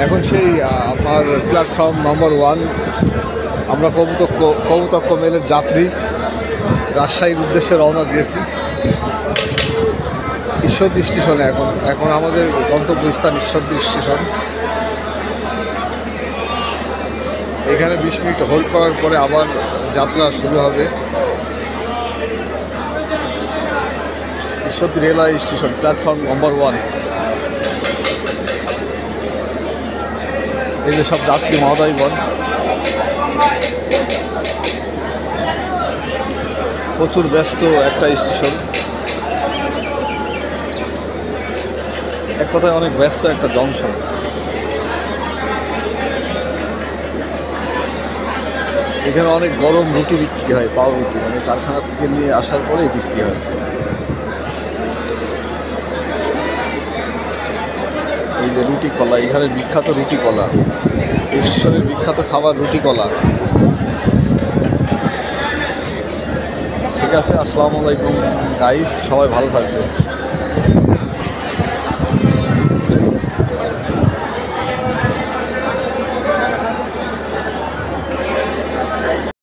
এখন সেই আমার প্ল্যাটফর্ম নম্বর 1, আমরা কৌতুক মেলের যাত্রী রাজশাহীর উদ্দেশ্যে রওনা দিয়েছি ঈশ্বরদী স্টেশনে। এখন আমাদের গন্তব্যস্থান ঈশ্বরদী স্টেশন। এখানে 20 মিনিট হোল্ড করার পরে আবার যাত্রা শুরু হবে। Ishwardi railway station, platform number 1। এই যে সব যাত্রী মহোদয়গণ, প্রচুর ব্যস্ত একটা স্টেশন, এক কথায় অনেক ব্যস্ত একটা জংশন। এখানে অনেক গরম রুটি বিক্রি হয়, পাউরুটি, মানে কারখানা থেকে নিয়ে আসার পরেই বিক্রি হয়। এই যে রুটি কলা, এখানে বিখ্যাত রুটি কলা, এই স্টেশনের বিখ্যাত খাবার রুটি কলা। ঠিক আছে, আসসালামু আলাইকুম গাইস, সবাই ভালো থাকবে।